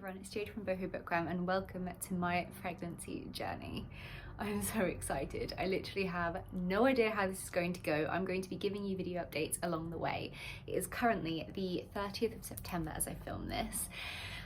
everyone, it's Jade from Boho Bookworm and welcome to my pregnancy journey. I'm so excited. I literally have no idea how this is going to go. I'm going to be giving you video updates along the way. It is currently the 30th of September as I film this.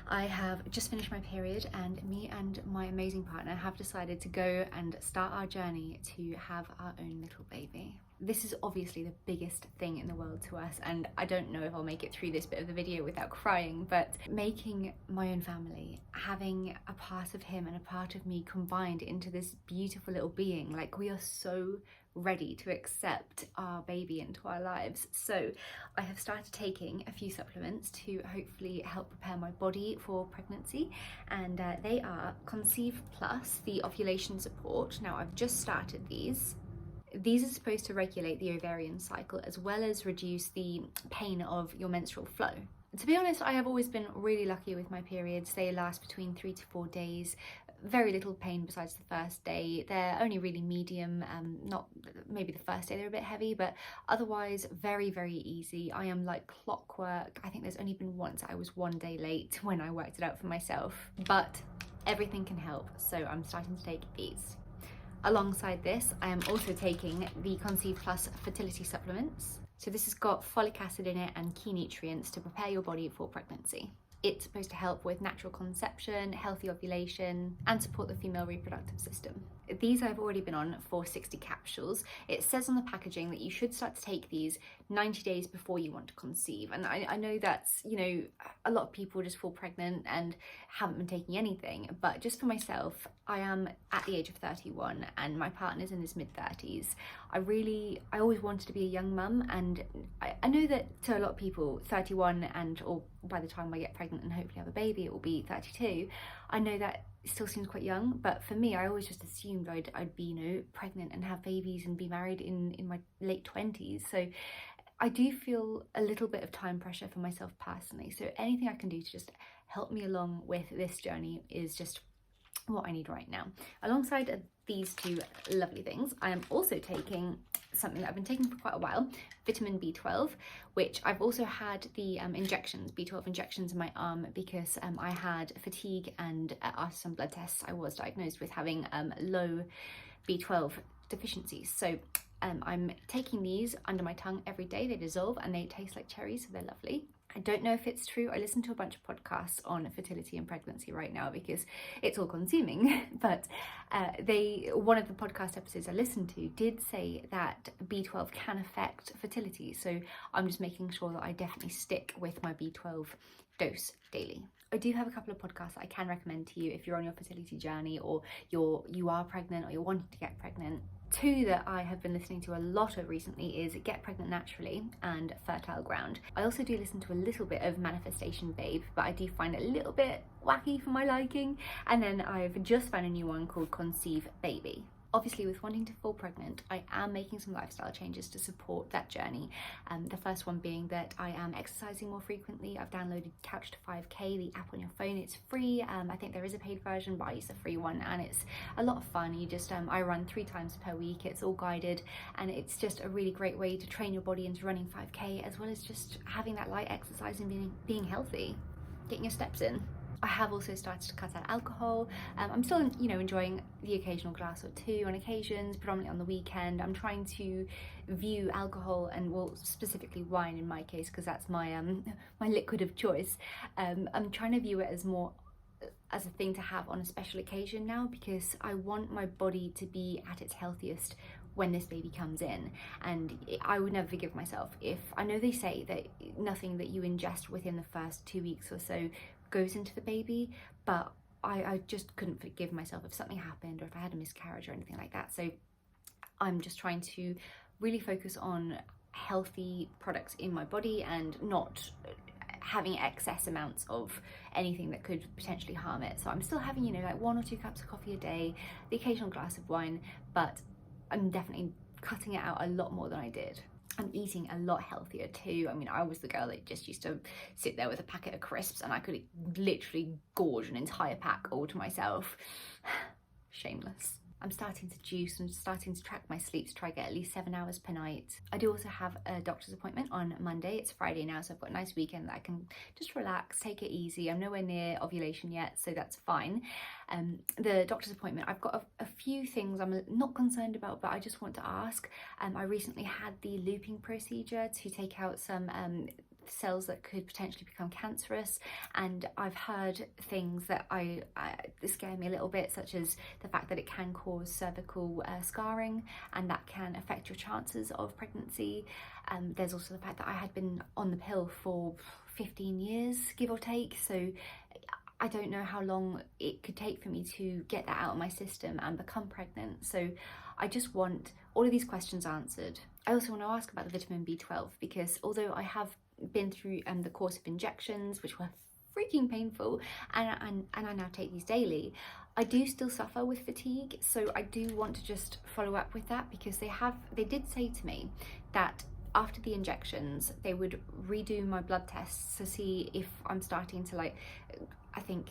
I have just finished my period and me and my amazing partner have decided to go and start our journey to have our own little baby. This is obviously the biggest thing in the world to us, and I don't know if I'll make it through this bit of the video without crying, but making my own family, having a part of him and a part of me combined into this beautiful little being, like we are so ready to accept our baby into our lives. So I have started taking a few supplements to hopefully help prepare my body for pregnancy, and they are Conceive Plus, the ovulation support. Now I've just started these. These are supposed to regulate the ovarian cycle as well as reduce the pain of your menstrual flow. To be honest, I have always been really lucky with my periods. They last between 3 to 4 days. Very little pain besides the first day. They're only really medium, not maybe the first day they're a bit heavy, but otherwise very, very easy. I am like clockwork. I think there's only been once I was 1 day late when I worked it out for myself, but everything can help. So I'm starting to take these. Alongside this, I am also taking the Conceive Plus fertility supplements. So this has got folic acid in it and key nutrients to prepare your body for pregnancy. It's supposed to help with natural conception, healthy ovulation, and support the female reproductive system. These I've already been on for 60 capsules. It says on the packaging that you should start to take these 90 days before you want to conceive. And I know that's, you know, a lot of people just fall pregnant and haven't been taking anything. But just for myself, I am at the age of 31 and my partner's in his mid-30s. I always wanted to be a young mum, and I know that to a lot of people, 31 or by the time I get pregnant and hopefully have a baby, it will be 32. I know that it still seems quite young, but for me, I always just assumed I'd be, you know, pregnant and have babies and be married in my late 20s. So I do feel a little bit of time pressure for myself personally. So anything I can do to just help me along with this journey is just what I need right now. Alongside these two lovely things, I am also taking something that I've been taking for quite a while, vitamin B12, which I've also had the B12 injections in my arm because I had fatigue, and after some blood tests I was diagnosed with having low B12 deficiencies. So I'm taking these under my tongue every day. They dissolve and they taste like cherries, so they're lovely. I don't know if it's true. I listen to a bunch of podcasts on fertility and pregnancy right now because it's all consuming, but one of the podcast episodes I listened to did say that B12 can affect fertility. So I'm just making sure that I definitely stick with my B12 dose daily. I do have a couple of podcasts I can recommend to you if you're on your fertility journey, or you are pregnant, or you're wanting to get pregnant. Two that I have been listening to a lot of recently is Get Pregnant Naturally and Fertile Ground. I also do listen to a little bit of Manifestation Babe, but I do find it a little bit wacky for my liking. And then I've just found a new one called Conceive Baby. Obviously, with wanting to fall pregnant, I am making some lifestyle changes to support that journey. The first one being that I am exercising more frequently. I've downloaded Couch to 5K, the app on your phone. It's free. I think there is a paid version, but I use the free one, and it's a lot of fun. You just, I run 3 times per week. It's all guided, and it's just a really great way to train your body into running 5K, as well as just having that light exercise and being healthy, getting your steps in. I have also started to cut out alcohol. I'm still, you know, enjoying the occasional glass or two on occasions, predominantly on the weekend. I'm trying to view alcohol, and well, specifically wine in my case, because that's my my liquid of choice. I'm trying to view it as more as a thing to have on a special occasion now, because I want my body to be at its healthiest when this baby comes in. And I would never forgive myself if, I know they say that nothing that you ingest within the first 2 weeks or so goes into the baby, but I just couldn't forgive myself if something happened or if I had a miscarriage or anything like that. So I'm just trying to really focus on healthy products in my body and not having excess amounts of anything that could potentially harm it. So I'm still having, you know, like 1 or 2 cups of coffee a day, the occasional glass of wine, but I'm definitely cutting it out a lot more than I did. I'm eating a lot healthier too. I mean, I was the girl that just used to sit there with a packet of crisps and I could literally gorge an entire pack all to myself. Shameless. I'm starting to juice, I'm starting to track my sleep to try get at least 7 hours per night. I do also have a doctor's appointment on Monday. It's Friday now, so I've got a nice weekend that I can just relax, take it easy. I'm nowhere near ovulation yet, so that's fine. The doctor's appointment, I've got a few things I'm not concerned about, but I just want to ask. I recently had the looping procedure to take out some cells that could potentially become cancerous, and I've heard things that scare me a little bit, such as the fact that it can cause cervical scarring, and that can affect your chances of pregnancy. There's also the fact that I had been on the pill for 15 years, give or take, so I don't know how long it could take for me to get that out of my system and become pregnant. So I just want all of these questions answered. I also want to ask about the vitamin B12, because although I have been through the course of injections, which were freaking painful, and I now take these daily, I do still suffer with fatigue. So I do want to just follow up with that, because they did say to me that after the injections they would redo my blood tests to see if I'm starting to, like, I think,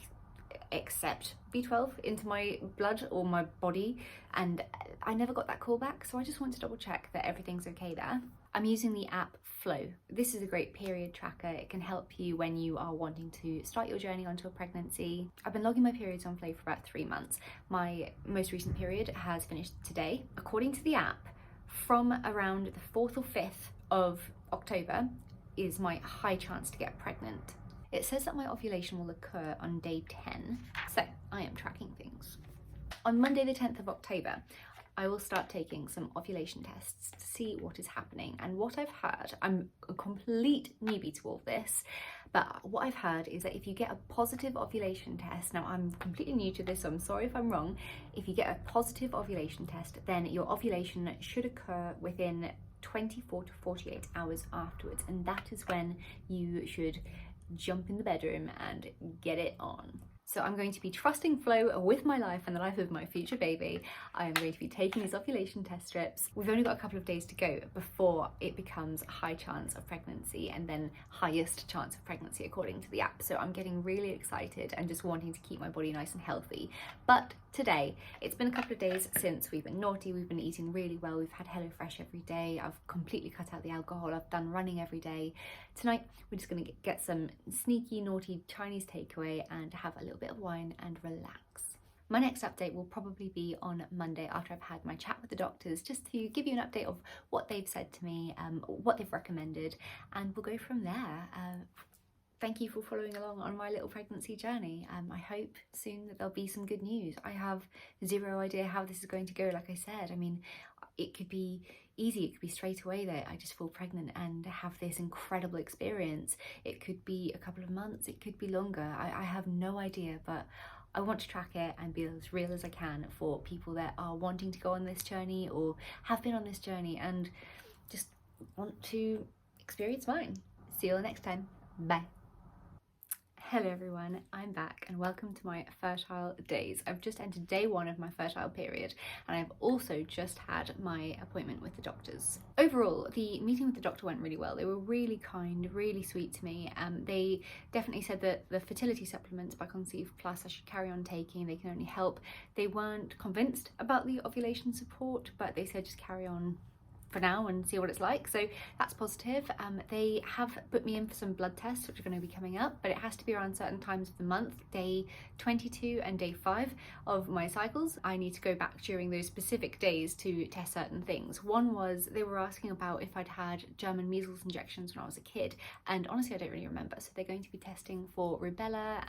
accept B12 into my blood or my body, and I never got that call back, so I just want to double check that everything's okay there. I'm using the app Flow. This is a great period tracker. It can help you when you are wanting to start your journey onto a pregnancy. I've been logging my periods on Flow for about 3 months. My most recent period has finished today. According to the app, from around the 4th or 5th of October is my high chance to get pregnant. It says that my ovulation will occur on day 10, so I am tracking things. On Monday the 10th of October, I will start taking some ovulation tests to see what is happening. And what I've heard, I'm a complete newbie to all this, but what I've heard is that if you get a positive ovulation test, now I'm completely new to this, so I'm sorry if I'm wrong, if you get a positive ovulation test, then your ovulation should occur within 24 to 48 hours afterwards, and that is when you should jump in the bedroom and get it on. So I'm going to be trusting Flow with my life and the life of my future baby. I am going to be taking these ovulation test strips. We've only got a couple of days to go before it becomes high chance of pregnancy, and then highest chance of pregnancy according to the app. So I'm getting really excited and just wanting to keep my body nice and healthy. But today, it's been a couple of days since we've been naughty. We've been eating really well. We've had HelloFresh every day. I've completely cut out the alcohol. I've done running every day. Tonight, we're just going to get some sneaky, naughty Chinese takeaway and have a little bit of wine and relax. My next update will probably be on Monday after I've had my chat with the doctors, just to give you an update of what they've said to me, what they've recommended, and we'll go from there. Thank you for following along on my little pregnancy journey. I hope soon that there'll be some good news. I have zero idea how this is going to go, like I said. I mean, it could be easy, it could be straight away that I just fall pregnant and have this incredible experience. It could be a couple of months, it could be longer. I have no idea, but I want to track it and be as real as I can for people that are wanting to go on this journey or have been on this journey and just want to experience mine. See you all next time. Bye. Hello everyone, I'm back and welcome to my fertile days. I've just entered day 1 of my fertile period, and I've also just had my appointment with the doctors. Overall, the meeting with the doctor went really well. They were really kind, really sweet to me. They definitely said that the fertility supplements by Conceive Plus I should carry on taking. They can only help. They weren't convinced about the ovulation support, but they said just carry on for now and see what it's like, so that's positive. They have put me in for some blood tests which are going to be coming up, but it has to be around certain times of the month, day 22 and day 5 of my cycles. I need to go back during those specific days to test certain things. One was they were asking about if I'd had German measles injections when I was a kid, and honestly I don't really remember, so they're going to be testing for rubella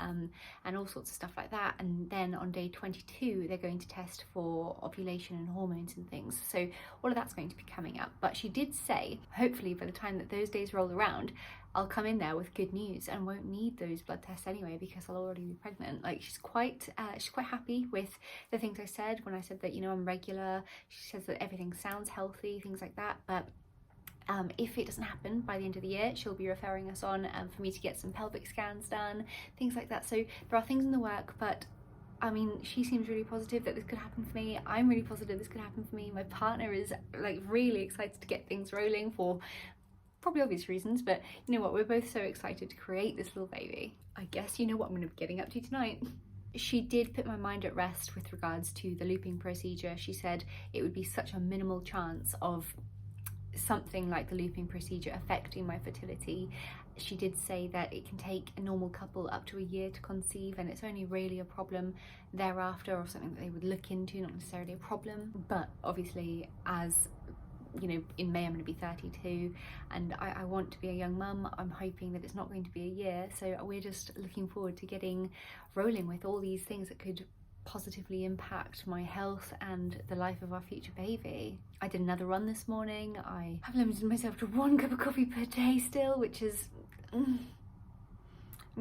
and all sorts of stuff like that. And then on day 22 they're going to test for ovulation and hormones and things, so all of that's going to be coming up. But she did say hopefully by the time that those days roll around I'll come in there with good news and won't need those blood tests anyway, because I'll already be pregnant. Like, she's quite happy with the things I said when I said that, you know, I'm regular. She says that everything sounds healthy, things like that. But if it doesn't happen by the end of the year, she'll be referring us on for me to get some pelvic scans done, things like that. So there are things in the work, but I mean, she seems really positive that this could happen for me. I'm really positive this could happen for me. My partner is like really excited to get things rolling for probably obvious reasons, but you know what, we're both so excited to create this little baby. I guess you know what I'm going to be getting up to tonight. She did put my mind at rest with regards to the looping procedure. She said it would be such a minimal chance of something like the looping procedure affecting my fertility. She did say that it can take a normal couple up to a year to conceive, and it's only really a problem thereafter, or something that they would look into, not necessarily a problem. But obviously, as you know, in May I'm going to be 32 and I want to be a young mum. I'm hoping that it's not going to be a year, so we're just looking forward to getting rolling with all these things that could positively impact my health and the life of our future baby. I did another run this morning. I have limited myself to 1 cup of coffee per day still, which is I'm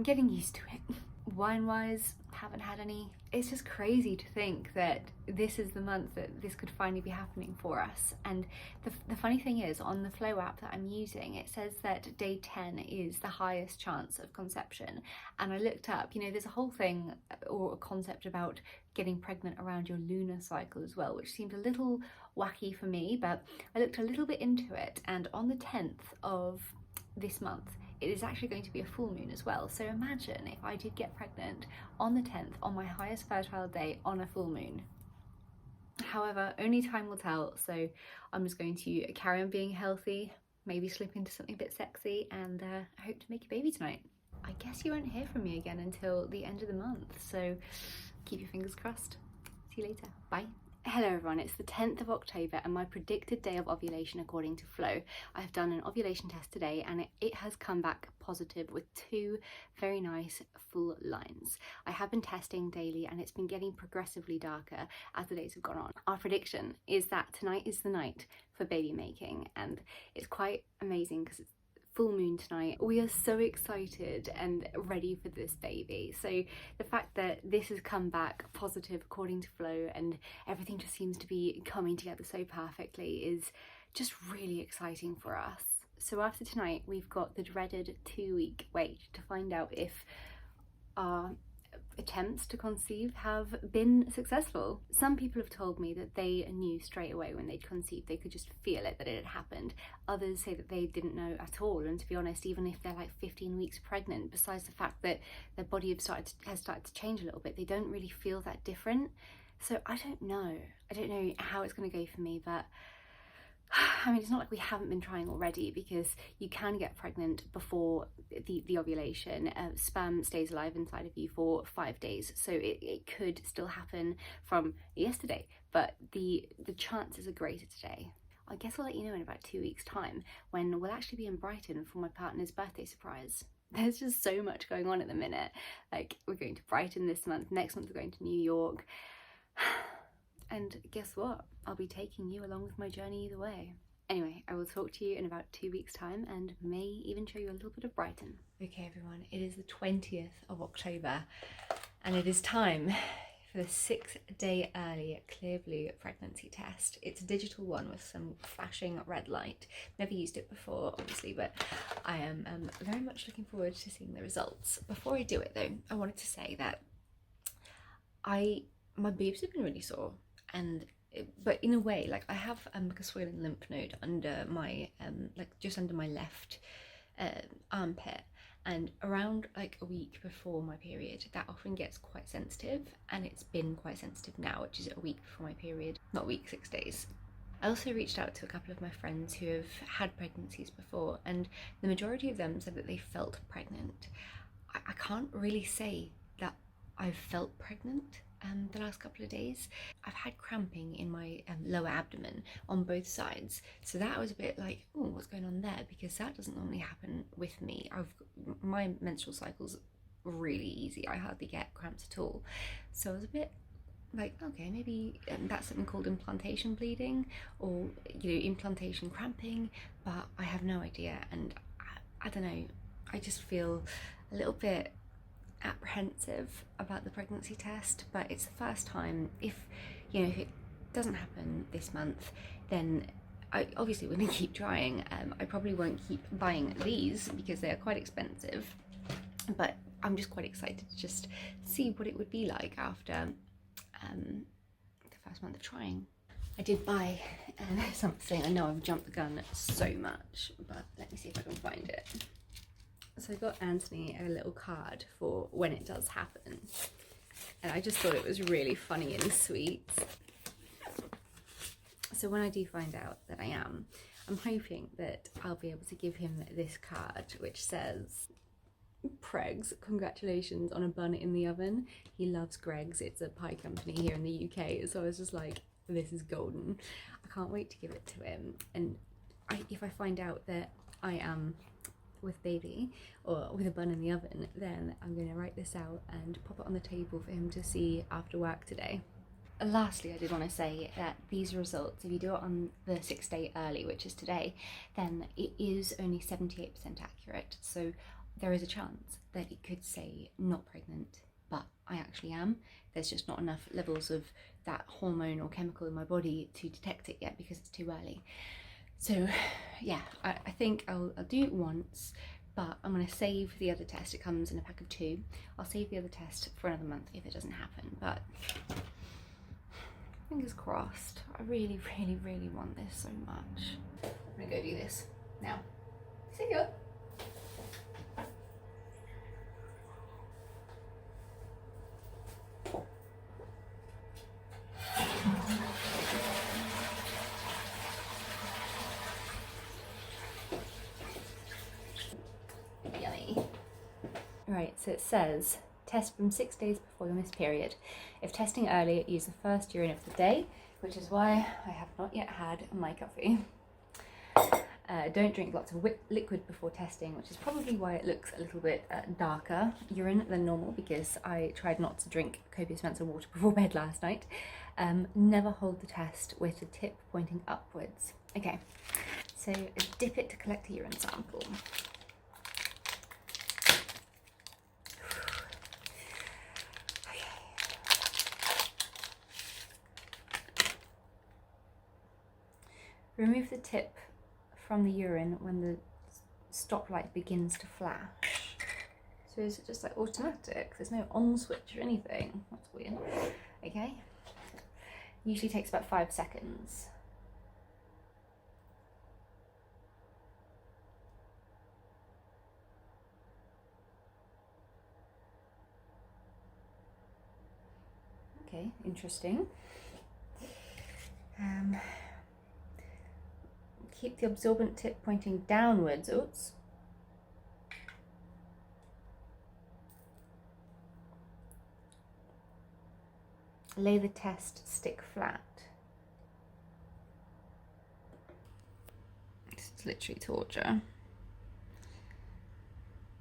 getting used to it. Wine wise, haven't had any. It's just crazy to think that this is the month that this could finally be happening for us. And the funny thing is, on the Flow app that I'm using, it says that day 10 is the highest chance of conception. And I looked up, you know, there's a whole thing or a concept about getting pregnant around your lunar cycle as well, which seemed a little wacky for me, but I looked a little bit into it, and on the 10th of this month it is actually going to be a full moon as well. So imagine if I did get pregnant on the 10th, on my highest fertile day, on a full moon. However, only time will tell, so I'm just going to carry on being healthy, maybe slip into something a bit sexy, and I hope to make a baby tonight. I guess you won't hear from me again until the end of the month, so keep your fingers crossed. See you later. Bye. Hello everyone, it's the 10th of October and my predicted day of ovulation according to Flow. I have done an ovulation test today and it has come back positive with 2 very nice full lines. I have been testing daily and it's been getting progressively darker as the days have gone on. Our prediction is that tonight is the night for baby making, and it's quite amazing because it's full moon tonight. We are so excited and ready for this baby. So the fact that this has come back positive according to Flow and everything just seems to be coming together so perfectly is just really exciting for us. So after tonight, we've got the dreaded 2-week wait to find out if our attempts to conceive have been successful. Some people have told me that they knew straight away when they'd conceived, they could just feel it, that it had happened. Others say that they didn't know at all, and to be honest, even if they're like 15 weeks pregnant, besides the fact that their body has started to change a little bit, they don't really feel that different. So I don't know how it's going to go for me, but I mean, it's not like we haven't been trying already, because you can get pregnant before the ovulation. Sperm stays alive inside of you for 5 days, so it could still happen from yesterday, but the chances are greater today. I guess I'll let you know in about 2 weeks' time when we'll actually be in Brighton for my partner's birthday surprise. There's just so much going on at the minute. Like, we're going to Brighton this month, next month we're going to New York. And guess what? I'll be taking you along with my journey either way. Anyway, I will talk to you in about 2 weeks' time and may even show you a little bit of Brighton. Okay everyone, it is the 20th of October and it is time for the 6-day early Clear Blue pregnancy test. It's a digital one with some flashing red light. Never used it before, obviously, but I am very much looking forward to seeing the results. Before I do it though, I wanted to say that my boobs have been really sore, but in a way, like, I have like a swollen lymph node under my like just under my left armpit, and around like a week before my period that often gets quite sensitive, and it's been quite sensitive now, which is a week before my period, not a week, 6 days. I also reached out to a couple of my friends who have had pregnancies before, and the majority of them said that they felt pregnant. I can't really say that I've felt pregnant the last couple of days. I've had cramping in my lower abdomen on both sides, so that was a bit like, oh, what's going on there, because that doesn't normally happen with me. My menstrual cycle's really easy, I hardly get cramps at all, so I was a bit like, okay, maybe that's something called implantation bleeding, or, you know, implantation cramping, but I have no idea. And I don't know, I just feel a little bit apprehensive about the pregnancy test, but it's the first time. If it doesn't happen this month, then I obviously want to keep trying. I probably won't keep buying these because they are quite expensive, but I'm just quite excited to just see what it would be like after the first month of trying. I did buy something. I know I've jumped the gun so much, but let me see if I can find it. So I got Anthony a little card for when it does happen. and I just thought it was really funny and sweet. So when I do find out that I am, I'm hoping that I'll be able to give him this card which says, Pregs, congratulations on a bun in the oven. He loves Greggs, it's a pie company here in the UK, so I was just like, this is golden. I can't wait to give it to him. And if I find out that I am with baby or with a bun in the oven, then I'm going to write this out and pop it on the table for him to see after work today. Lastly, I did want to say that these results, if you do it on the 6th day early, which is today, then it is only 78% accurate. So there is a chance that it could say not pregnant, but I actually am. There's just not enough levels of that hormone or chemical in my body to detect it yet because it's too early. So yeah, I think I'll do it once, but I'm going to save the other test. It comes in a pack of 2. I'll save the other test for another month if it doesn't happen, but fingers crossed. I really, really, really want this so much. I'm gonna go do this now. See ya. Yummy. Right, so it says, test from 6 days before your missed period. If testing early, use the first urine of the day, which is why I have not yet had my coffee. Don't drink lots of liquid before testing, which is probably why it looks a little bit darker urine than normal, because I tried not to drink copious amounts of water before bed last night. Never hold the test with the tip pointing upwards. Okay, so dip it to collect a urine sample. Remove the tip from the urine when the stoplight begins to flash. So is it just like automatic? There's no on switch or anything. That's weird. Okay. Usually takes about 5 seconds. Okay, interesting. Keep the absorbent tip pointing downwards. Oops. Lay the test stick flat. This is literally torture.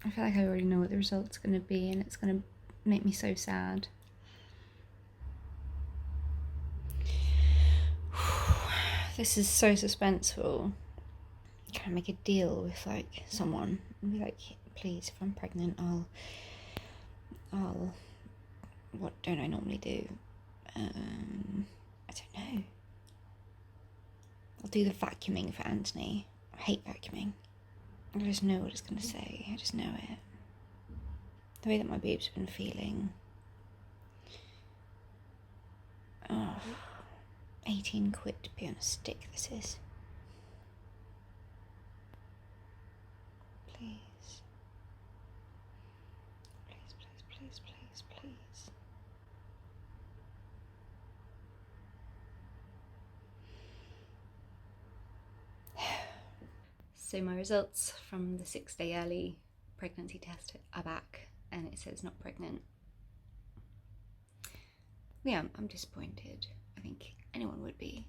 I feel like I already know what the result's going to be, and it's going to make me so sad. This is so suspenseful. Can I make a deal with like someone and be like, please, if I'm pregnant, I'll what don't I normally do? I don't know. I'll do the vacuuming for Anthony. I hate vacuuming. I just know what it's gonna say. I just know it. The way that my boob's been feeling. Oh. 18 quid to be on a stick, this is. Please. Please, please, please, please, please. So my results from the 6 day early pregnancy test are back, and it says not pregnant. Yeah, I'm disappointed. I think anyone would be.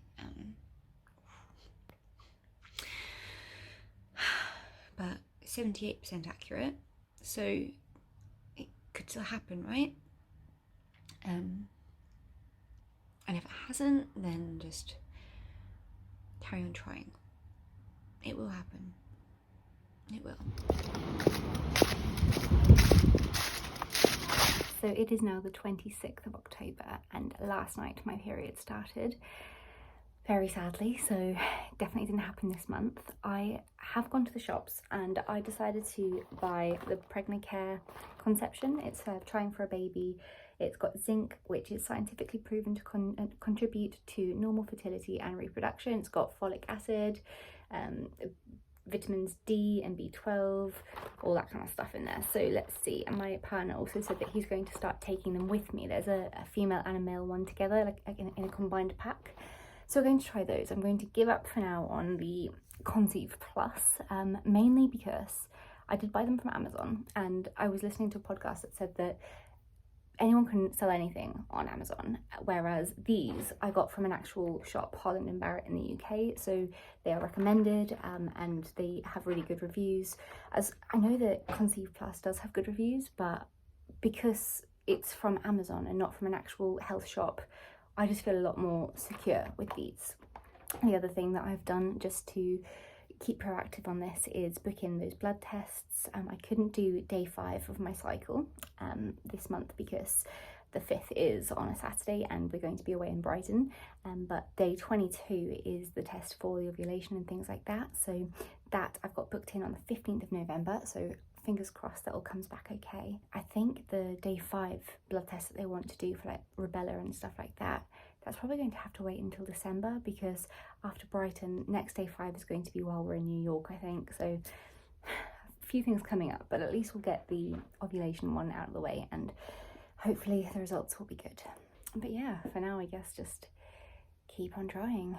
But 78% accurate, so it could still happen, right? And if it hasn't, then just carry on trying. It will happen. It will. So it is now the 26th of October, and last night my period started, very sadly, so definitely didn't happen this month. I have gone to the shops and I decided to buy the Pregnacare Conception. It's trying for a baby. It's got zinc, which is scientifically proven to contribute to normal fertility and reproduction. It's got folic acid, vitamins D and B12, all that kind of stuff in there. So let's see. And my partner also said that he's going to start taking them with me. There's a female and a male one together, like in a combined pack. So we're going to try those. I'm going to give up for now on the Conceive Plus, mainly because I did buy them from Amazon, and I was listening to a podcast that said that anyone can sell anything on Amazon, whereas these I got from an actual shop, Holland & Barrett in the UK, so they are recommended, and they have really good reviews. As I know that Conceive Plus does have good reviews, but because it's from Amazon and not from an actual health shop, I just feel a lot more secure with these. The other thing that I've done just to keep proactive on this is book in those blood tests. I couldn't do day 5 of my cycle this month because the 5th is on a Saturday and we're going to be away in Brighton, but day 22 is the test for the ovulation and things like that, so that I've got booked in on the 15th of November, so fingers crossed that all comes back okay. I think the day 5 blood test that they want to do for like rubella and stuff like that, that's probably going to have to wait until December, because after Brighton, next day 5 is going to be while we're in New York, I think. So a few things coming up, but at least we'll get the ovulation one out of the way and hopefully the results will be good. But yeah, for now I guess just keep on trying.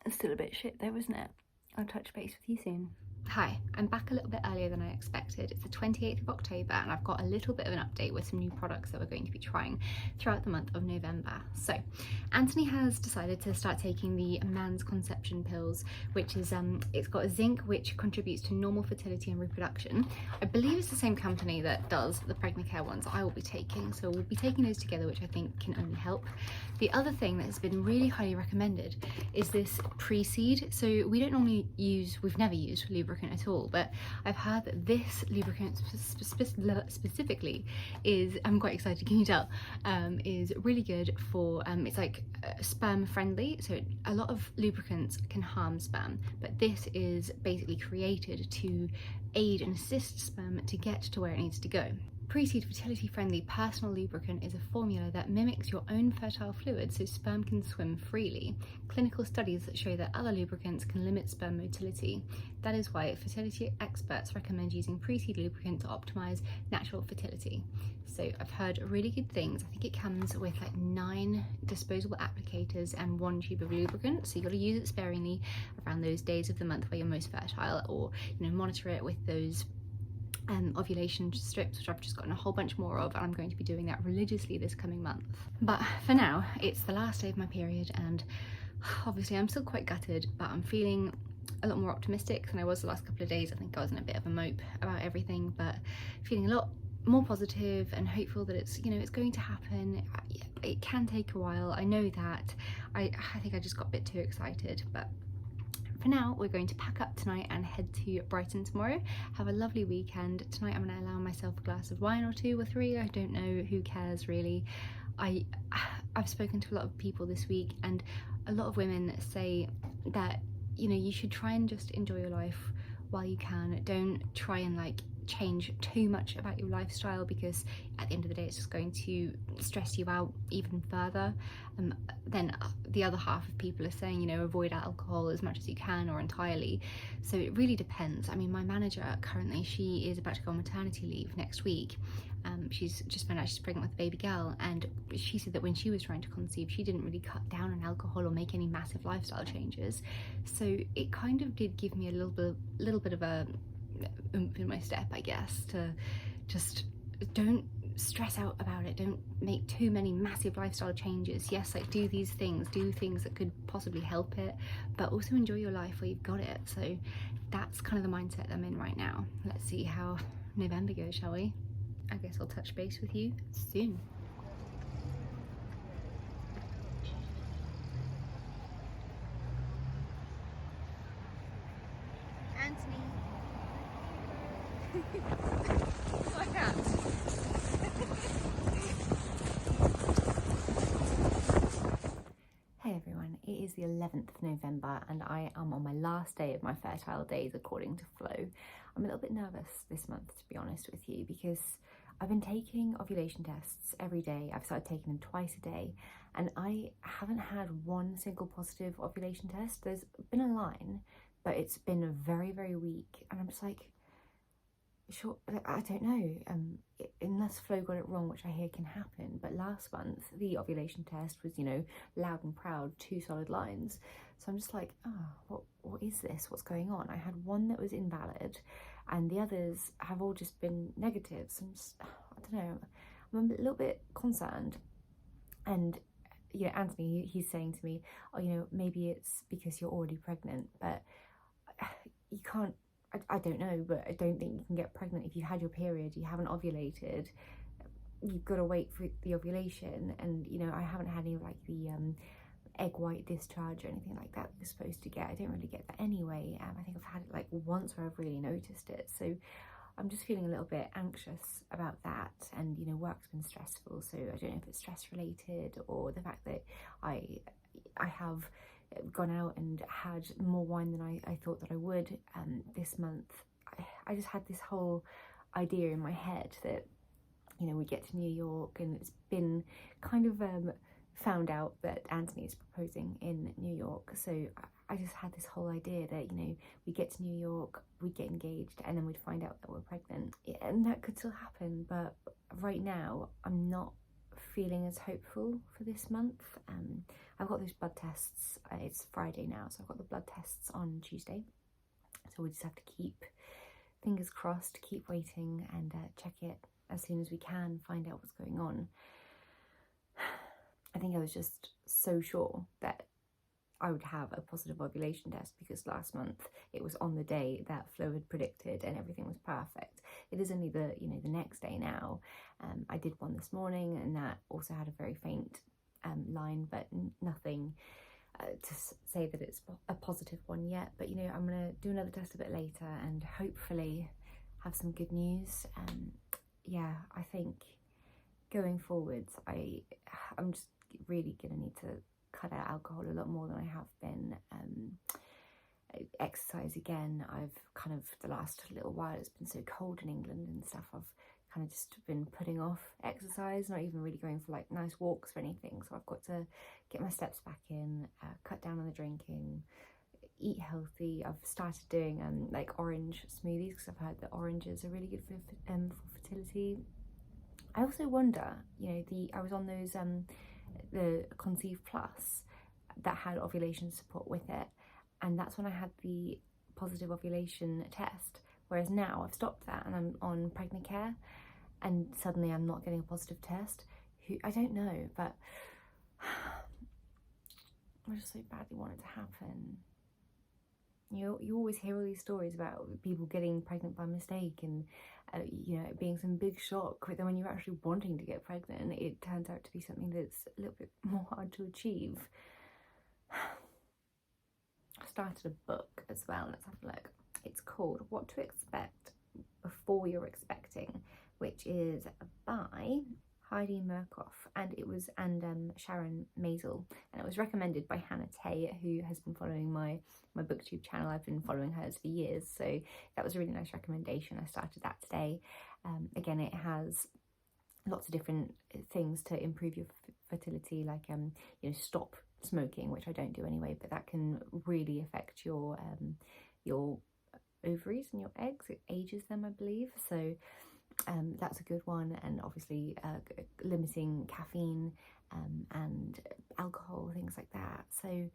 It's still a bit shit though, isn't it? I'll touch base with you soon. Hi, I'm back a little bit earlier than I expected. It's the 28th of October and I've got a little bit of an update with some new products that we're going to be trying throughout the month of November. So, Anthony has decided to start taking the man's conception pills, which is, it's got zinc, which contributes to normal fertility and reproduction. I believe it's the same company that does the Pregnacare ones I will be taking, so we'll be taking those together, which I think can only help. The other thing that has been really highly recommended is this pre-seed. So we don't normally use, we've never used lubricant at all, but I've heard that this lubricant specifically is, I'm quite excited, can you tell, is really good for, it's like sperm friendly. So a lot of lubricants can harm sperm, but this is basically created to aid and assist sperm to get to where it needs to go. Pre-seed fertility friendly personal lubricant is a formula that mimics your own fertile fluid so sperm can swim freely. Clinical studies show that other lubricants can limit sperm motility. That is why fertility experts recommend using pre-seed lubricant to optimize natural fertility. So I've heard really good things. I think it comes with like 9 disposable applicators and 1 tube of lubricant, so you got to use it sparingly around those days of the month where you're most fertile, or monitor it with those ovulation strips, which I've just gotten a whole bunch more of, and I'm going to be doing that religiously this coming month. But for now, it's the last day of my period and obviously I'm still quite gutted, but I'm feeling a lot more optimistic than I was the last couple of days. I think I was in a bit of a mope about everything, but feeling a lot more positive and hopeful that it's it's going to happen. It can take a while, I know that. I think I just got a bit too excited, but for now, we're going to pack up tonight and head to Brighton tomorrow. Have a lovely weekend. Tonight I'm going to allow myself a glass of wine or 2 or 3, I don't know, who cares really. I've spoken to a lot of people this week and a lot of women say that, you should try and just enjoy your life while you can. Don't try and like change too much about your lifestyle, because at the end of the day it's just going to stress you out even further. Then the other half of people are saying, avoid alcohol as much as you can or entirely. So it really depends. I mean, my manager currently, she is about to go on maternity leave next week. She's just found out she's pregnant with a baby girl, and she said that when she was trying to conceive, she didn't really cut down on alcohol or make any massive lifestyle changes. So it kind of did give me a little bit of a oomph in my step, I guess, to just don't stress out about it. Don't make too many massive lifestyle changes. Yes, like do these things, do things that could possibly help it, but also enjoy your life while you've got it. So that's kind of the mindset I'm in right now. Let's see how November goes, shall we? I guess I'll touch base with you soon. Anthony. My cat. Hey everyone, it is the 11th of November and I am on my last day of my fertile days according to Flow. I'm a little bit nervous this month, to be honest with you, because I've been taking ovulation tests every day. I've started taking them twice a day and I haven't had one single positive ovulation test. There's been a line, but it's been very, very weak, and I'm just like, sure, I don't know, unless Flo got it wrong, which I hear can happen. But last month the ovulation test was, you know, loud and proud, 2 solid lines. So I'm just like, oh, what is this? What's going on? I had one that was invalid, and the others have all just been negatives. I'm just, I don't know, I'm a little bit concerned. And you know, Anthony, he's saying to me, oh, you know, maybe it's because you're already pregnant, but you can't, I don't know, but I don't think you can get pregnant if you had your period, you haven't ovulated, you've got to wait for the ovulation. And you know, I haven't had any like the egg white discharge or anything like that you're supposed to get. I don't really get that anyway. I think I've had it like once where I've really noticed it, so I'm just feeling a little bit anxious about that. And you know, work's been stressful, so I don't know if it's stress related or the fact that I have gone out and had more wine than I thought that I would this month. I just had this whole idea in my head that, you know, we get to New York, and it's been kind of found out that Anthony is proposing in New York, so I just had this whole idea that, you know, we get to New York, we'd get engaged, and then we'd find out that we're pregnant. Yeah, and that could still happen, but right now I'm not feeling as hopeful for this month. I've got those blood tests, it's Friday now, so I've got the blood tests on Tuesday, so we just have to keep fingers crossed, keep waiting, and check it as soon as we can, find out what's going on. I think I was just so sure that I would have a positive ovulation test because last month it was on the day that Flo had predicted and everything was perfect. It is only the, you know, the next day now. I did one this morning, and that also had a very faint line, but nothing to say that it's a positive one yet. But you know, I'm gonna do another test a bit later and hopefully have some good news. Yeah, I think going forwards, I'm just really gonna need to cut out alcohol a lot more than I have been. Exercise again, I've kind of, the last little while, it's been so cold in England and stuff, I've kind of just been putting off exercise, not even really going for like nice walks or anything. So I've got to get my steps back in, cut down on the drinking, eat healthy. I've started doing like orange smoothies because I've heard that oranges are really good for fertility. I also wonder, you know, I was on those the Conceive Plus that had ovulation support with it, and that's when I had the positive ovulation test, whereas now I've stopped that and I'm on pregnant care, and suddenly I'm not getting a positive test. I don't know, but I just so badly want it to happen. You always hear all these stories about people getting pregnant by mistake and you know, it being some big shock, but then when you're actually wanting to get pregnant, it turns out to be something that's a little bit more hard to achieve. I started a book as well, let's have a look. It's called What to Expect Before You're Expecting, which is by Heidi Murkoff, and it was Sharon Maisel, and it was recommended by Hannah Tay, who has been following my booktube channel. I've been following hers for years, so that was a really nice recommendation. I started that today. Again, it has lots of different things to improve your fertility, like you know, stop smoking, which I don't do anyway, but that can really affect your ovaries and your eggs. It ages them, I believe, so that's a good one. And obviously limiting caffeine and alcohol, things like that. So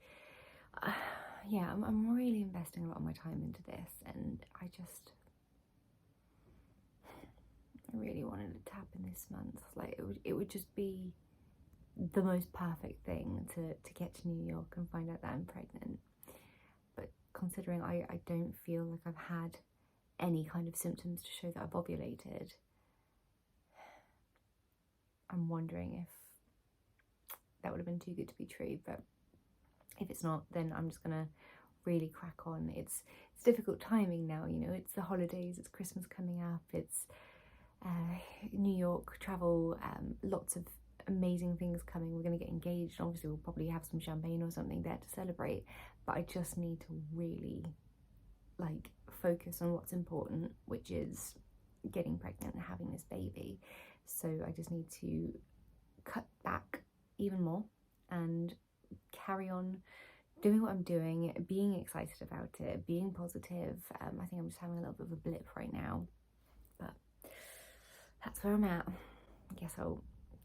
yeah, I'm really investing a lot of my time into this, and I really wanted it to happen this month. Like it would just be the most perfect thing to get to New York and find out that I'm pregnant. But considering I don't feel like I've had any kind of symptoms to show that I've ovulated, I'm wondering if that would have been too good to be true. But if it's not, then I'm just gonna really crack on. It's difficult timing now, you know, it's the holidays, it's Christmas coming up, it's New York travel, lots of amazing things coming. We're gonna get engaged, obviously we'll probably have some champagne or something there to celebrate, but I just need to really like focus on what's important, which is getting pregnant and having this baby. So I just need to cut back even more and carry on doing what I'm doing, being excited about it, being positive. I think I'm just having a little bit of a blip right now, but that's where I'm at. I guess I'll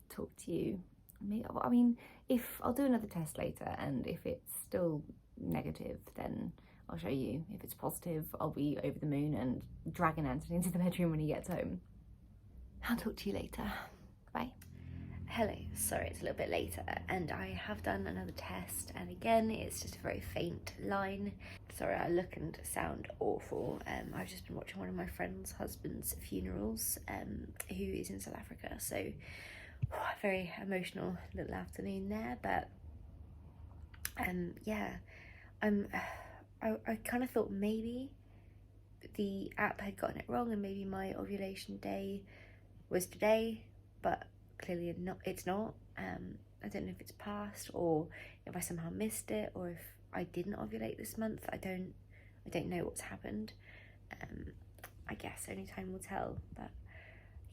talk to you. I mean, if I'll do another test later, and if it's still negative, then I'll show you. If it's positive, I'll be over the moon and dragging Anthony into the bedroom when he gets home. I'll talk to you later. Bye. Hello, sorry it's a little bit later, and I have done another test, and again it's just a very faint line. Sorry, I look and sound awful. I've just been watching one of my friend's husband's funerals, who is in South Africa, so very emotional little afternoon there. But yeah, I kind of thought maybe the app had gotten it wrong and maybe my ovulation day was today, but clearly it's not. I don't know if it's passed or if I somehow missed it, or if I didn't ovulate this month. I don't know what's happened. I guess only time will tell, but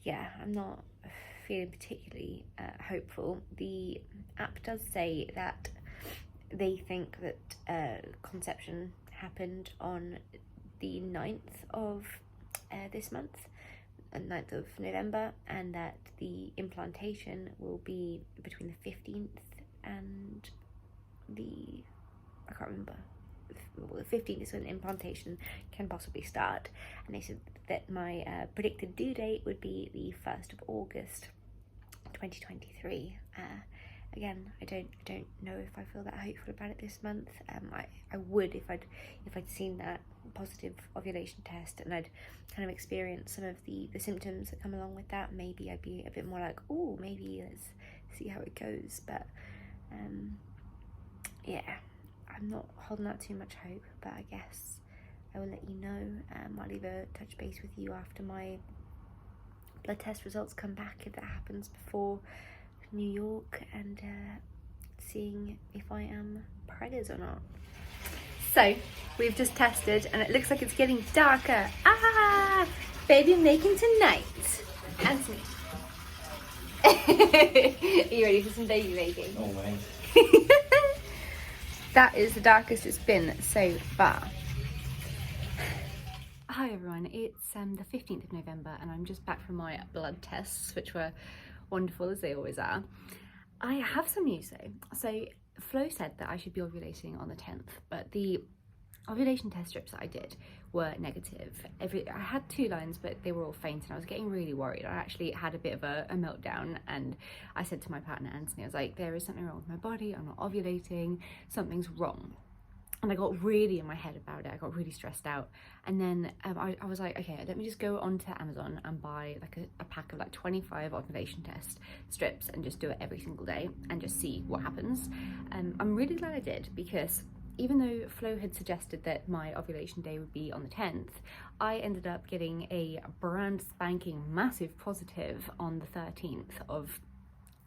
yeah, I'm not feeling particularly hopeful. The app does say that they think that conception happened on the 9th of this month, 9th of November, and that the implantation will be between the 15th and I can't remember. Well, the 15th is when implantation can possibly start, and they said that my predicted due date would be the 1st of August 2023. Again, I don't know if I feel that hopeful about it this month. I would if I'd seen that positive ovulation test and I'd kind of experienced some of the symptoms that come along with that. Maybe I'd be a bit more like, oh, maybe let's see how it goes. But yeah, I'm not holding out too much hope, but I guess I will let you know. I'll either touch base with you after my blood test results come back, if that happens before New York, and seeing if I am preggers or not. So we've just tested and it looks like it's getting darker. Ah, baby making tonight. Anthony. Are you ready for some baby making? Oh way. That is the darkest it's been so far. Hi everyone, it's the 15th of November and I'm just back from my blood tests, which were wonderful as they always are. I have some news though. So Flo said that I should be ovulating on the 10th, but the ovulation test strips that I did were negative. I had 2 lines, but they were all faint and I was getting really worried. I actually had a bit of a meltdown, and I said to my partner Anthony, I was like, there is something wrong with my body, I'm not ovulating, something's wrong. And I got really in my head about it. I got really stressed out. And then I was like, okay, let me just go onto Amazon and buy like a pack of like 25 ovulation test strips and just do it every single day and just see what happens. I'm really glad I did, because even though Flo had suggested that my ovulation day would be on the 10th, I ended up getting a brand spanking massive positive on the 13th of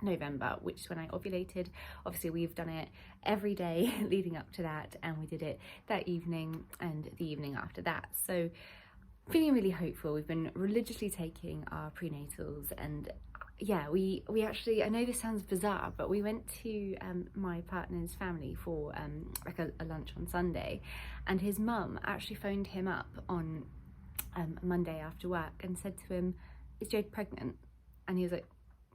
November, which is when I ovulated. Obviously we've done it every day leading up to that, and we did it that evening and the evening after that. So feeling really hopeful. We've been religiously taking our prenatals, and yeah, we actually, I know this sounds bizarre, but we went to my partner's family for like a lunch on Sunday, and his mum actually phoned him up on Monday after work and said to him, is Jade pregnant? And he was like,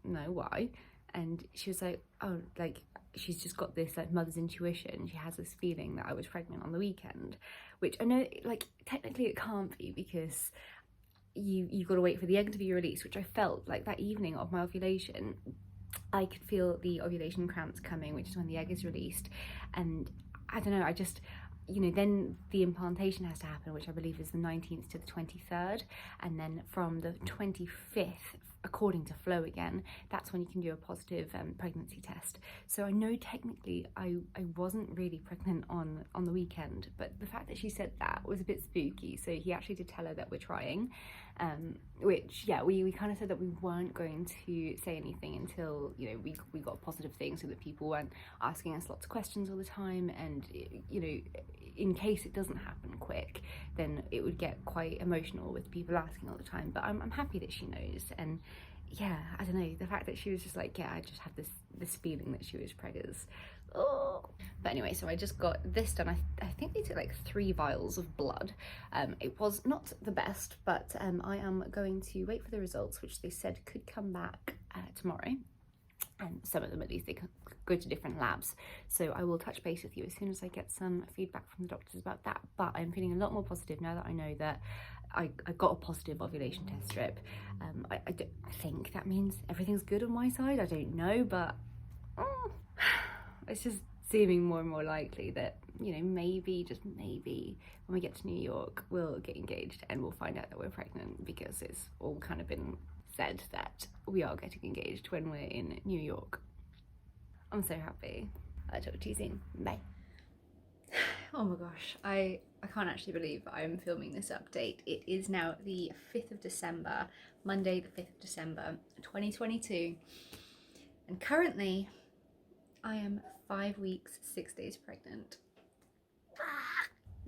no, why? And she was like, oh, like she's just got this like mother's intuition. She has this feeling that I was pregnant on the weekend, which I know like technically it can't be, because you've got to wait for the egg to be released, which I felt like that evening of my ovulation. I could feel the ovulation cramps coming, which is when the egg is released. And I don't know, I just, you know, then the implantation has to happen, which I believe is the 19th to the 23rd. And then from the 25th, according to Flo again, that's when you can do a positive pregnancy test. So I know technically I wasn't really pregnant on the weekend, but the fact that she said that was a bit spooky. So he actually did tell her that we're trying, which, yeah, we kind of said that we weren't going to say anything until, you know, we got a positive thing, so that people weren't asking us lots of questions all the time. And, you know, in case it doesn't happen quick, then it would get quite emotional with people asking all the time. But I'm happy that she knows. And yeah, I don't know, the fact that she was just like, yeah, I just had this feeling that she was preggers, Oh. But anyway, so I just got this done. I think they took like 3 vials of blood. It was not the best, but I am going to wait for the results, which they said could come back tomorrow. And some of them, at least, they could go to different labs. So I will touch base with you as soon as I get some feedback from the doctors about that. But I'm feeling a lot more positive now that I know that I got a positive ovulation test strip. I think that means everything's good on my side. I don't know, but it's just seeming more and more likely that, you know, maybe, just maybe, when we get to New York, we'll get engaged and we'll find out that we're pregnant, because it's all kind of been said that we are getting engaged when we're in New York. I'm so happy. I'll talk to you soon. Bye. Oh my gosh, I can't actually believe I'm filming this update. It is now the 5th of December, Monday the 5th of December, 2022. And currently, I am 5 weeks, 6 days pregnant.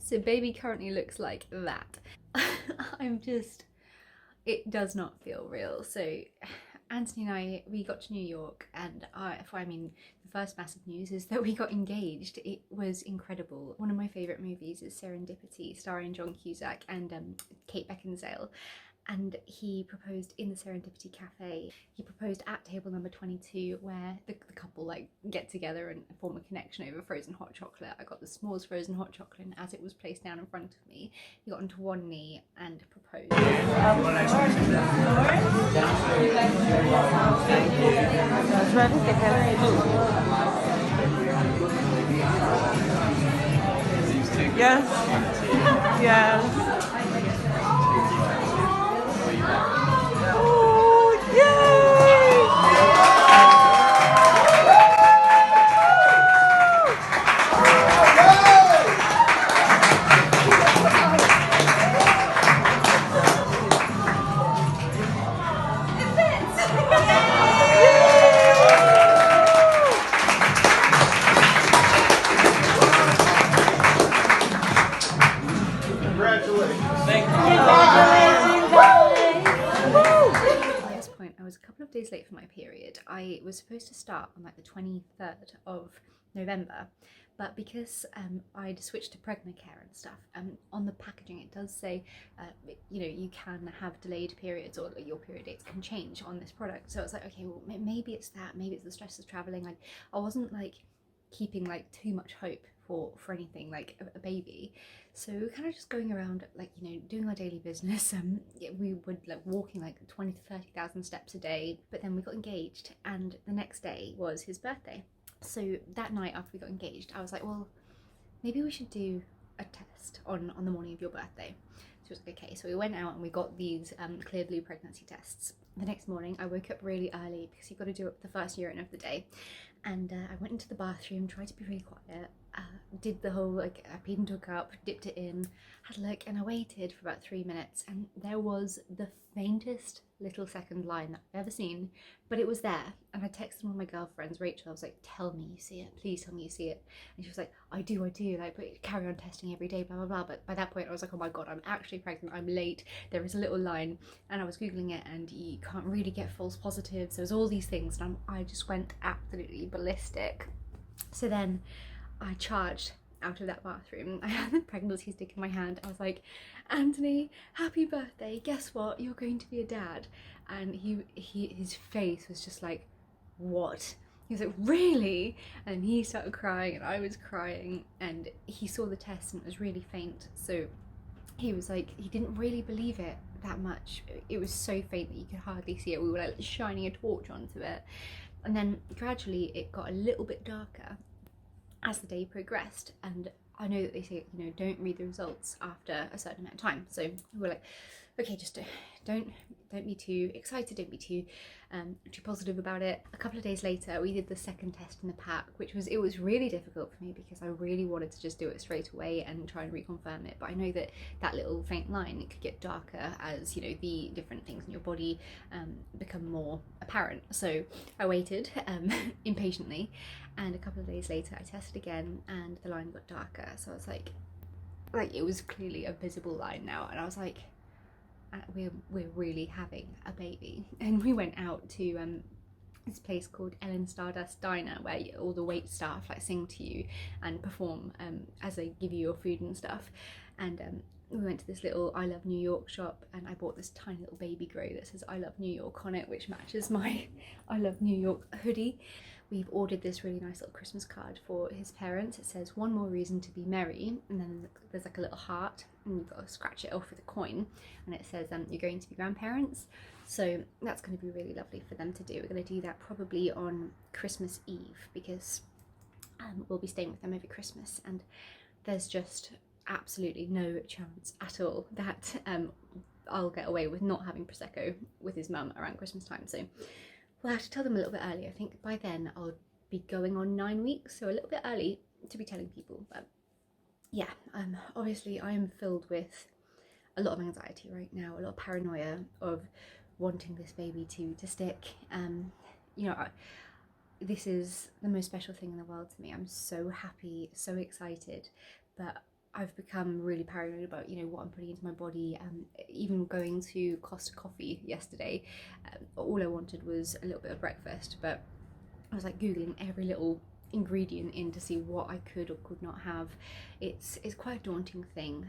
So baby currently looks like that. It does not feel real. So Anthony and I, we got to New York, and the first massive news is that we got engaged. It was incredible. One of my favourite movies is Serendipity, starring John Cusack and Kate Beckinsale. And he proposed in the Serendipity Cafe. He proposed at table number 22, where the couple like get together and form a connection over frozen hot chocolate. I got the s'mores frozen hot chocolate, and as it was placed down in front of me, he got onto one knee and proposed. Yes. Yes. A couple of days late for my period. I was supposed to start on like the 23rd of November, but because I'd switched to Pregnacare and stuff, on the packaging it does say you know, you can have delayed periods, or your period dates can change on this product. So I was like, okay, well maybe it's that, maybe it's the stress of traveling. Like, I wasn't like keeping like too much hope for anything like a baby. So we were kind of just going around, like, you know, doing our daily business. We would like walking like 20 to 30,000 steps a day. But then we got engaged, and the next day was his birthday. So that night after we got engaged, I was like, well, maybe we should do a test on the morning of your birthday. So it was like, okay. So we went out and we got these clear blue pregnancy tests. The next morning I woke up really early, because you've got to do it the first urine of the day. And I went into the bathroom, tried to be really quiet, did the whole, like, I peed into a cup, dipped it in, had a look, and I waited for about 3 minutes, and there was the faintest little second line that I've ever seen, but it was there. And I texted one of my girlfriends, Rachel. I was like, tell me you see it, please tell me you see it. And she was like, I do, like, but carry on testing every day, blah blah blah. But by that point I was like, oh my god, I'm actually pregnant, I'm late, there is a little line. And I was googling it, and you can't really get false positives, there's all these things, and I just went absolutely ballistic. So then I charged out of that bathroom. I had the pregnancy stick in my hand. I was like, Anthony, happy birthday, guess what, you're going to be a dad. And his face was just like, what? He was like, really? And he started crying, and I was crying, and he saw the test and it was really faint. So he was like, he didn't really believe it that much. It was so faint that you could hardly see it. We were like shining a torch onto it. And then gradually it got a little bit darker as the day progressed. And I know that they say, you know, don't read the results after a certain amount of time. So we were like, okay, just don't be too excited, don't be too positive about it. A couple of days later, we did the second test in the pack, it was really difficult for me, because I really wanted to just do it straight away and try and reconfirm it. But I know that that little faint line, it could get darker as, you know, the different things in your body become more apparent. So I waited impatiently, and a couple of days later I tested again, and the line got darker. So I was like it was clearly a visible line now, and I was like, we're really having a baby. And we went out to this place called Ellen Stardust Diner, where all the wait staff like sing to you and perform as they give you your food and stuff. And we went to this little I Love New York shop, and I bought this tiny little baby grow that says I Love New York on it, which matches my I Love New York hoodie. We've ordered this really nice little Christmas card for his parents. It says one more reason to be merry, and then there's like a little heart, and you've got to scratch it off with a coin, and it says you're going to be grandparents. So that's going to be really lovely for them to do. We're going to do that probably on Christmas Eve, because we'll be staying with them over Christmas, and there's just absolutely no chance at all that I'll get away with not having Prosecco with his mum around Christmas time. So we'll have to tell them a little bit early. I think by then I'll be going on 9 weeks, so a little bit early to be telling people. But yeah, obviously I am filled with a lot of anxiety right now, a lot of paranoia of wanting this baby to stick. You know, this is the most special thing in the world to me. I'm so happy, so excited, but I've become really paranoid about, you know, what I'm putting into my body. Even going to Costa Coffee yesterday, all I wanted was a little bit of breakfast, but I was like googling every little ingredient in to see what I could or could not have. It's quite a daunting thing.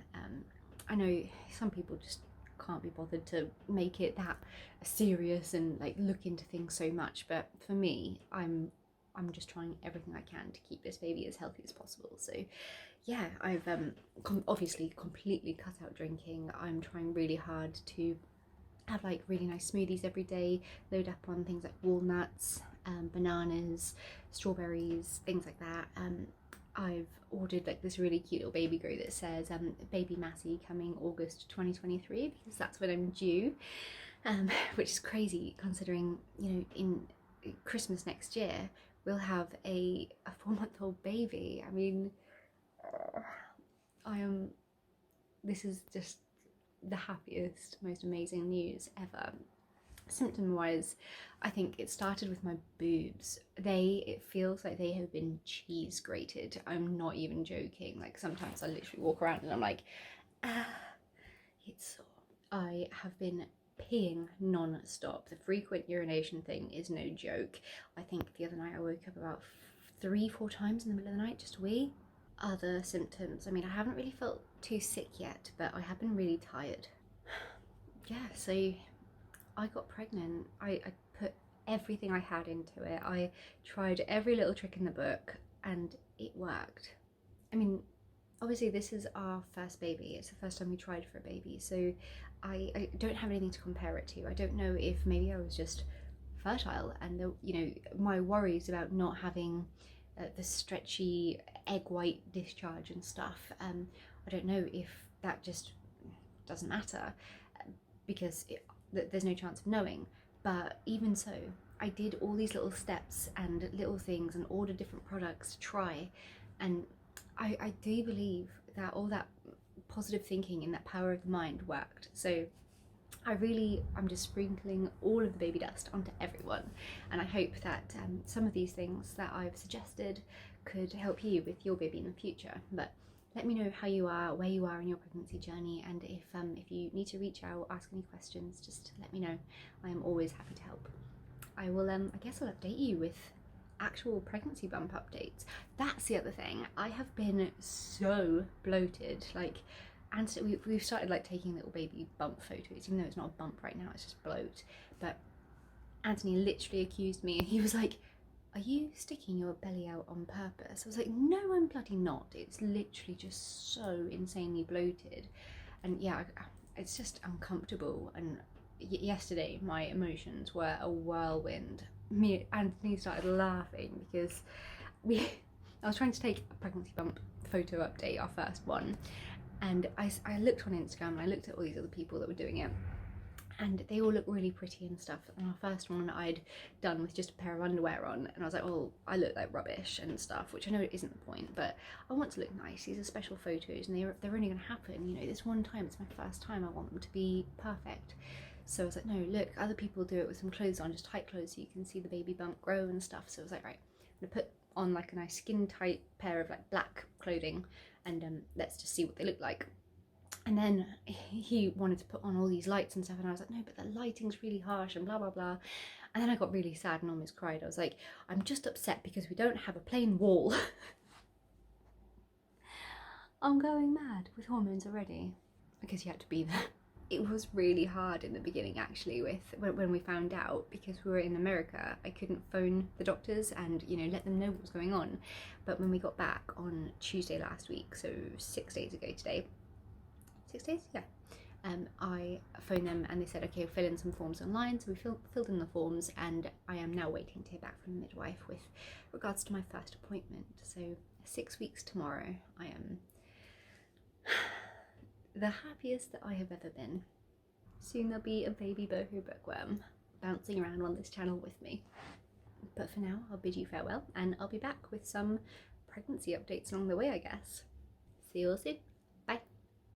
I know some people just can't be bothered to make it that serious and like look into things so much, but for me, I'm just trying everything I can to keep this baby as healthy as possible. So yeah, I've obviously completely cut out drinking. I'm trying really hard to have like really nice smoothies every day, load up on things like walnuts, bananas, strawberries, things like that. I've ordered like this really cute little baby grow that says baby Massey coming August 2023, because that's when I'm due, which is crazy considering, you know, in Christmas next year we'll have a 4-month-old baby. I mean, this is just the happiest, most amazing news ever. Symptom wise, I think it started with my boobs. It feels like they have been cheese grated. I'm not even joking. Like sometimes I literally walk around and I'm like, it's sore. I have been peeing non-stop. The frequent urination thing is no joke. I think the other night I woke up about 3-4 times in the middle of the night just to wee. Other symptoms, I mean, I haven't really felt too sick yet, but I have been really tired. Yeah, so I got pregnant. I put everything I had into it. I tried every little trick in the book and it worked. I mean, obviously this is our first baby. It's the first time we tried for a baby, so I don't have anything to compare it to. I don't know if maybe I was just fertile, and you know, my worries about not having the stretchy egg white discharge and stuff, I don't know if that just doesn't matter, because there's no chance of knowing. But even so, I did all these little steps and little things and ordered different products to try, and I do believe that all that positive thinking and that power of the mind worked. So I'm just sprinkling all of the baby dust onto everyone, and I hope that some of these things that I've suggested could help you with your baby in the future. But let me know how you are, where you are in your pregnancy journey, and if you need to reach out, ask any questions, just let me know. I am always happy to help. I will, I guess I'll update you with actual pregnancy bump updates. That's the other thing. I have been so bloated, like, and we've started like taking little baby bump photos, even though it's not a bump right now, it's just bloat. But Anthony literally accused me, and he was like, "Are you sticking your belly out on purpose?" I was like, "No, I'm bloody not. It's literally just so insanely bloated." And yeah, it's just uncomfortable. And yesterday my emotions were a whirlwind. Anthony started laughing because I was trying to take a pregnancy bump photo update, our first one, and I looked on Instagram and I looked at all these other people that were doing it, and they all look really pretty and stuff. And our first one I'd done with just a pair of underwear on, and I was like, well, I look like rubbish and stuff, which I know isn't the point, but I want to look nice. These are special photos, and they're only going to happen, you know, this one time. It's my first time. I want them to be perfect. So I was like, no, look, other people do it with some clothes on, just tight clothes, so you can see the baby bump grow and stuff. So I was like, right, I'm gonna put on like a nice skin tight pair of like black clothing, and let's just see what they look like. And then he wanted to put on all these lights and stuff, and I was like, no, but the lighting's really harsh and blah blah blah. And then I got really sad and almost cried. I was like, I'm just upset because we don't have a plain wall. I'm going mad with hormones already. Because you had to be there. It was really hard in the beginning actually with when we found out, because we were in America. I couldn't phone the doctors and, you know, let them know what was going on. But when we got back on Tuesday last week, so 6 days ago today, 6 days? Yeah. I phoned them and they said, okay, fill in some forms online. So we filled in the forms, and I am now waiting to hear back from the midwife with regards to my first appointment. So 6 weeks tomorrow. I am the happiest that I have ever been. Soon there'll be a baby boho bookworm bouncing around on this channel with me. But for now, I'll bid you farewell, and I'll be back with some pregnancy updates along the way, I guess. See you all soon.